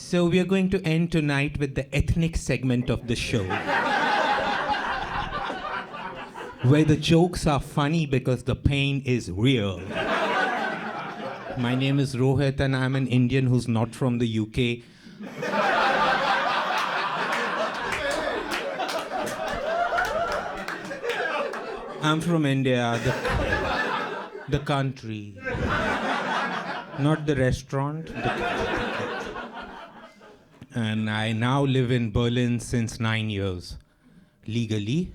So we are going to end tonight with the ethnic segment of the show, where the jokes are funny because the pain is real. My name is Rohit and I'm an Indian who's not from the UK. I'm from India, the country. Not the restaurant, the country. And I now live in Berlin since 9 years, legally.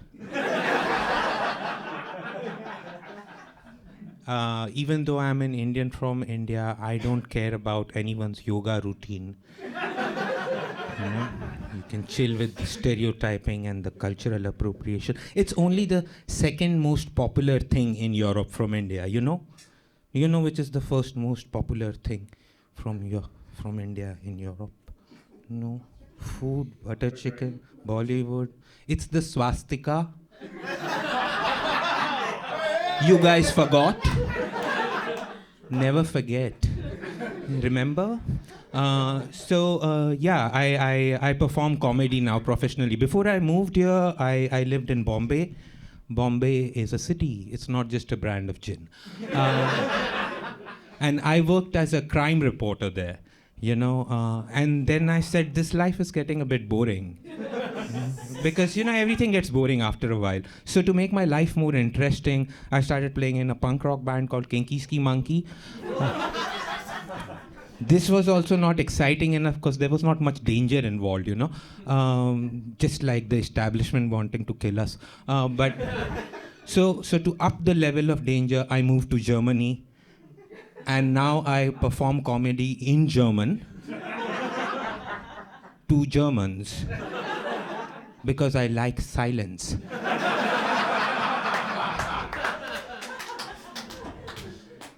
Even though I'm an Indian from India, I don't care about anyone's yoga routine. You know, you can chill with the stereotyping and the cultural appropriation. It's only the second most popular thing in Europe from India, you know? You know which is the first most popular thing from India in Europe? No. Food, butter chicken, Bollywood. It's the swastika. You guys forgot? Never forget. Remember? I perform comedy now professionally. Before I moved here, I lived in Bombay. Bombay is a city. It's not just a brand of gin. And I worked as a crime reporter there, you know. And then I said, this life is getting a bit boring. Because, you know, everything gets boring after a while. So to make my life more interesting, I started playing in a punk rock band called Kinky Ski Monkey. This was also not exciting enough because there was not much danger involved, you know. Just like the establishment wanting to kill us. So to up the level of danger, I moved to Germany. And now I perform comedy in German to Germans. Because I like silence.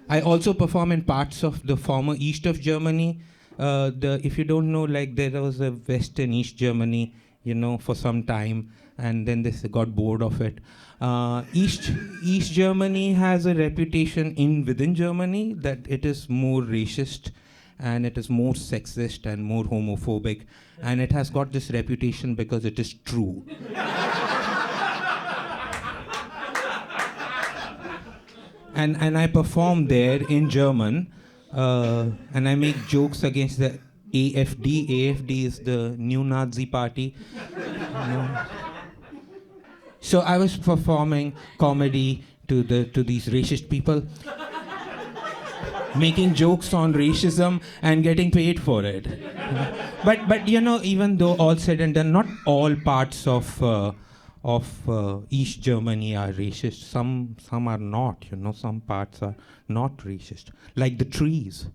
I also perform in parts of the former east of Germany. If you don't know, like there was a West and East Germany, you know, for some time, and then they got bored of it. East Germany has a reputation within Germany that it is more racist, and it is more sexist and more homophobic, and it has got this reputation because it is true. And I perform there in German, and I make jokes against the AfD. AfD is the new Nazi party. You know. So I was performing comedy to these racist people, making jokes on racism and getting paid for it. But you know, even though all said and done, not all parts of East Germany are racist. Some are not. You know, some parts are not racist. Like the trees.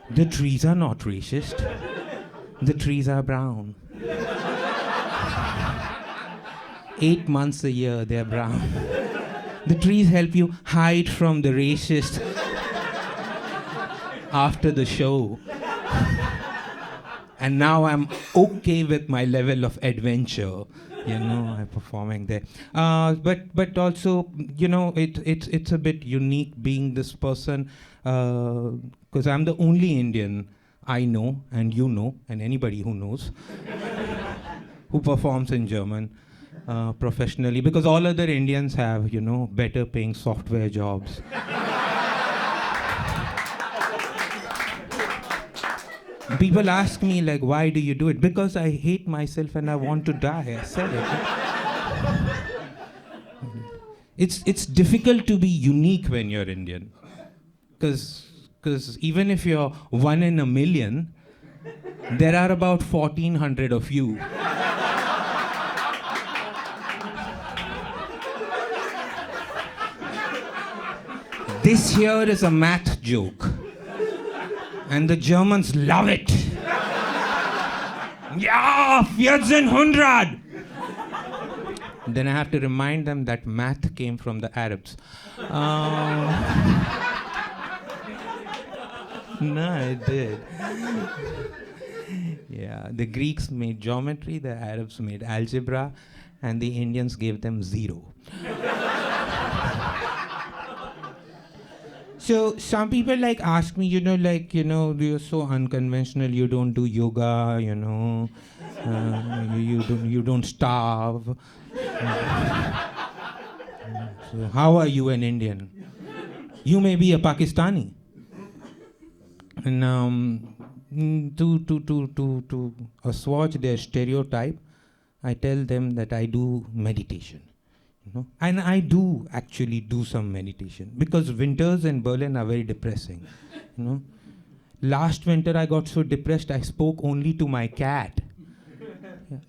The trees are not racist. The trees are brown. 8 months a year, they're brown. The trees help you hide from the racist after the show. And now I'm okay with my level of adventure, you know, I'm performing there. But also, you know, it's a bit unique being this person, because I'm the only Indian I know, and you know, and anybody who knows, who performs in German professionally, because all other Indians have, you know, better paying software jobs. People ask me, like, why do you do it? Because I hate myself and I want to die. I said it. It's difficult to be unique when you're Indian. Because even if you're 1 in a million, there are about 1,400 of you. This here is a math joke. And the Germans love it. Ja, 1400! Then I have to remind them that math came from the Arabs. No, it did. Yeah, the Greeks made geometry, the Arabs made algebra, and the Indians gave them 0. So some people like ask me, you're so unconventional. You don't do yoga, you don't starve. So how are you an Indian? You may be a Pakistani. And to assuage their stereotype, I tell them that I do meditation. And I do actually do some meditation because winters in Berlin are very depressing. You know, last winter I got so depressed I spoke only to my cat.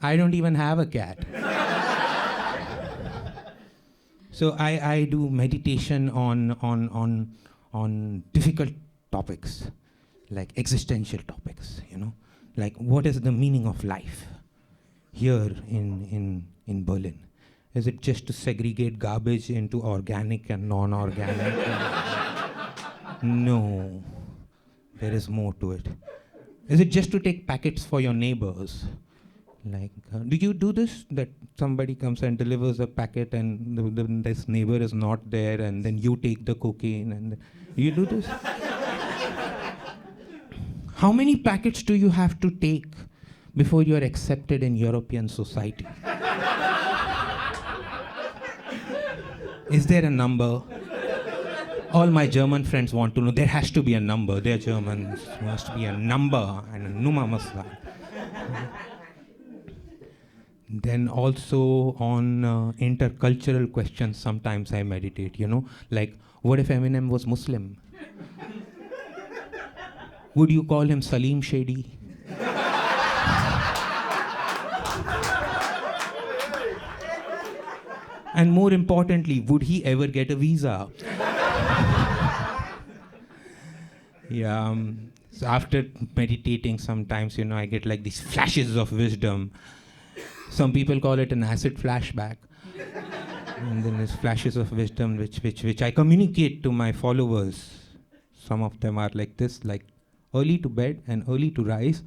I don't even have a cat. So I do meditation on difficult topics, like existential topics. Like what is the meaning of life here in Berlin? Is it just to segregate garbage into organic and non-organic? No, there is more to it. Is it just to take packets for your neighbors? Like, do you do this? That somebody comes and delivers a packet and this neighbor is not there and then you take the cocaine and you do this? How many packets do you have to take before you are accepted in European society? Is there a number? All my German friends want to know. There has to be a number. They're Germans. There must be a number and a Nummer muss sein. Then also on intercultural questions, sometimes I meditate, like what if Eminem was Muslim? Would you call him Salim Shady? And more importantly, would he ever get a visa? Yeah. So after meditating, sometimes, I get like these flashes of wisdom. Some people call it an acid flashback. And then there's flashes of wisdom which I communicate to my followers. Some of them are like this, like early to bed and early to rise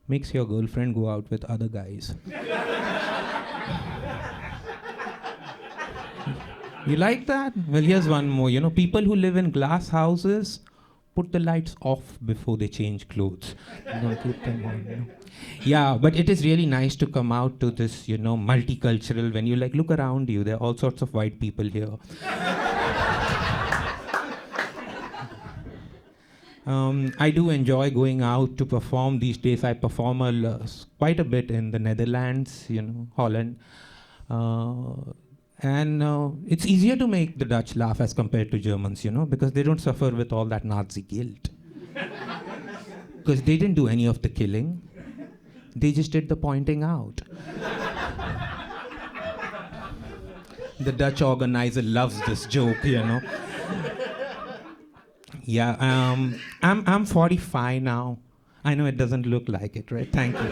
makes your girlfriend go out with other guys. You like that? Well, here's one more. People who live in glass houses put the lights off before they change clothes. Don't keep them on. Yeah, but it is really nice to come out to this, multicultural. When you look around you, there are all sorts of white people here. I do enjoy going out to perform these days. I perform quite a bit in the Netherlands, Holland. And it's easier to make the Dutch laugh as compared to Germans, because they don't suffer with all that Nazi guilt. Because they didn't do any of the killing. They just did the pointing out. The Dutch organizer loves this joke, Yeah, I'm 45 now. I know it doesn't look like it, right? Thank you.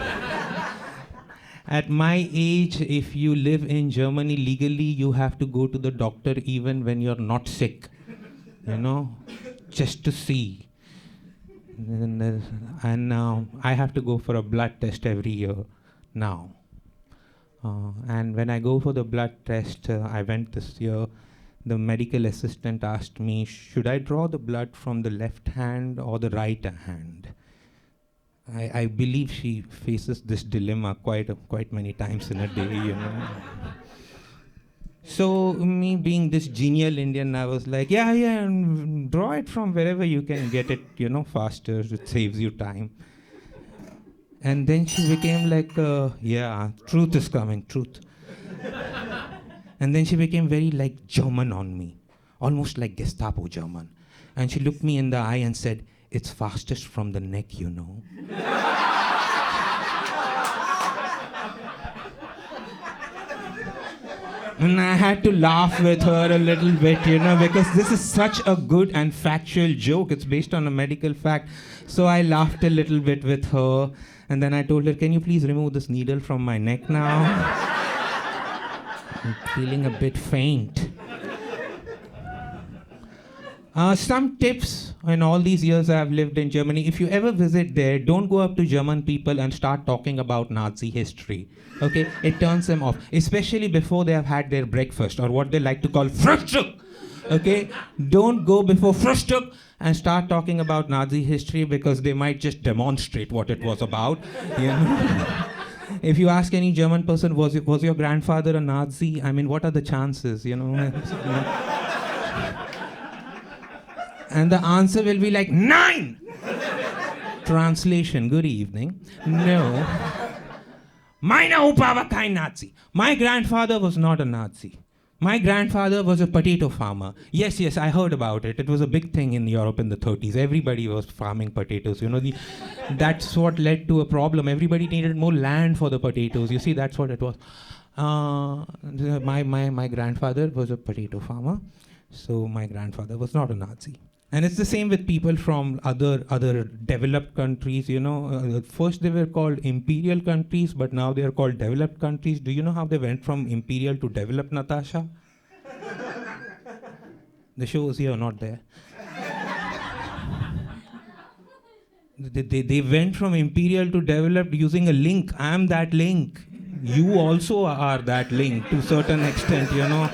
At my age, if you live in Germany legally, you have to go to the doctor even when you're not sick, just to see. And I have to go for a blood test every year now. And when I go for the blood test, I went this year, the medical assistant asked me, should I draw the blood from the left hand or the right hand? I believe she faces this dilemma quite many times in a day, So me being this genial Indian, I was like, yeah, draw it from wherever you can get it, faster. It saves you time. And then she became like, yeah, truth is coming, truth. And then she became very like German on me, almost like Gestapo German. And she looked me in the eye and said, it's fastest from the neck, And I had to laugh with her a little bit, because this is such a good and factual joke. It's based on a medical fact. So I laughed a little bit with her. And then I told her, can you please remove this needle from my neck now? I'm feeling a bit faint. Some tips in all these years I've lived in Germany. If you ever visit there, don't go up to German people and start talking about Nazi history. Okay? It turns them off. Especially before they have had their breakfast or what they like to call Frühstück. Okay? Don't go before Frühstück and start talking about Nazi history because they might just demonstrate what it was about. You know? If you ask any German person, was your grandfather a Nazi? I mean, what are the chances, you know? And the answer will be like, nine! Translation, good evening. No. Meine Opa war kein Nazi. My grandfather was not a Nazi. My grandfather was a potato farmer. Yes, I heard about it. It was a big thing in Europe in the 30s. Everybody was farming potatoes. You know, that's what led to a problem. Everybody needed more land for the potatoes. You see, that's what it was. My grandfather was a potato farmer. So my grandfather was not a Nazi. And it's the same with people from other developed countries, you know. First they were called imperial countries, but now they are called developed countries. Do you know how they went from imperial to developed, Natasha? The show is here, not there. They went from imperial to developed using a link. I'm that link. You also are that link to a certain extent, you know.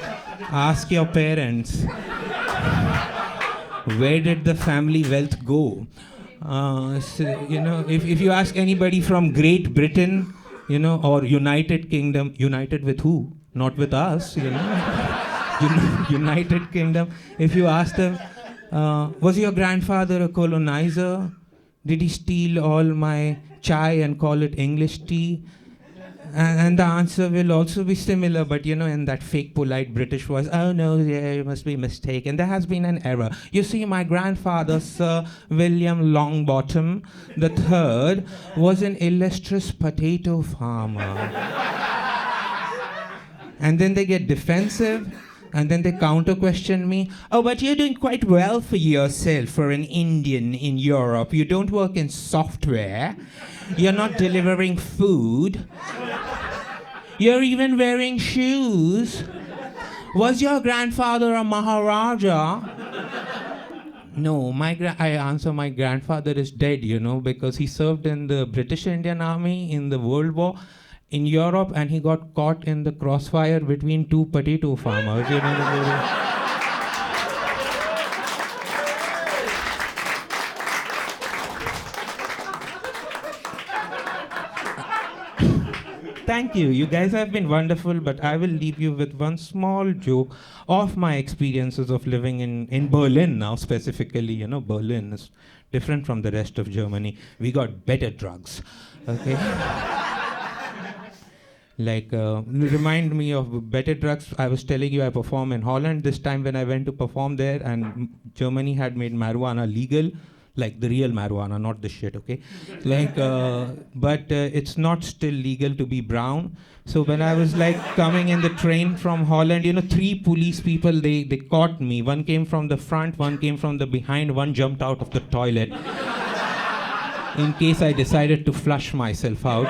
Ask your parents. Where did the family wealth go? So, you know, if you ask anybody from Great Britain, you know, or United Kingdom, united with who? Not with us, you know. United Kingdom. If you ask them, was your grandfather a colonizer? Did he steal all my chai and call it English tea? And the answer will also be similar, but you know, in that fake polite British voice, oh no, yeah, you must be mistaken. There has been an error. You see, my grandfather, Sir William Longbottom III, was an illustrious potato farmer. And then they get defensive, and then they counter-question me. Oh, but you're doing quite well for yourself for an Indian in Europe. You don't work in software. You're not delivering food. You're even wearing shoes. Was your grandfather a Maharaja? No, I answer my grandfather is dead, you know, because he served in the British Indian Army in the World War in Europe, and he got caught in the crossfire between two potato farmers. You know, Thank you. You guys have been wonderful, but I will leave you with one small joke of my experiences of living in Berlin now, specifically. You know, Berlin is different from the rest of Germany. We got better drugs, okay? Like, remind me of better drugs. I was telling you I perform in Holland. This time when I went to perform there, and Germany had made marijuana legal, like the real marijuana, not the shit, okay? Like, but it's not still legal to be brown. So when I was like coming in the train from Holland, you know, 3 police people, they caught me. One came from the front, one came from the behind, one jumped out of the toilet in case I decided to flush myself out.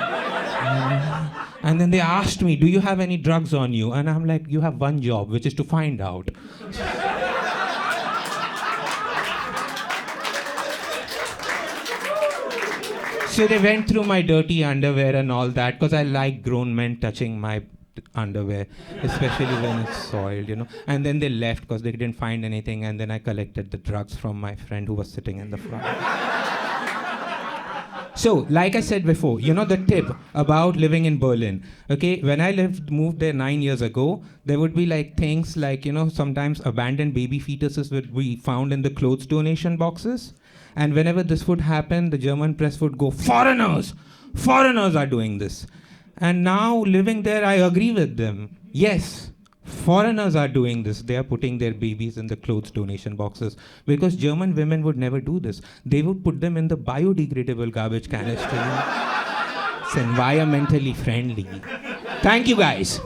And then they asked me, do you have any drugs on you? And I'm like, you have one job, which is to find out. So they went through my dirty underwear and all that, because I like grown men touching my underwear, especially when it's soiled, you know. And then they left because they didn't find anything, and then I collected the drugs from my friend who was sitting in the front. So, like I said before, you know the tip about living in Berlin. Okay, when I moved there 9 years ago, there would be like things like, you know, sometimes abandoned baby fetuses would be found in the clothes donation boxes. And whenever this would happen, the German press would go, foreigners! Foreigners are doing this. And now, living there, I agree with them. Yes, foreigners are doing this. They are putting their babies in the clothes donation boxes. Because German women would never do this. They would put them in the biodegradable garbage canister. It's environmentally friendly. Thank you, guys.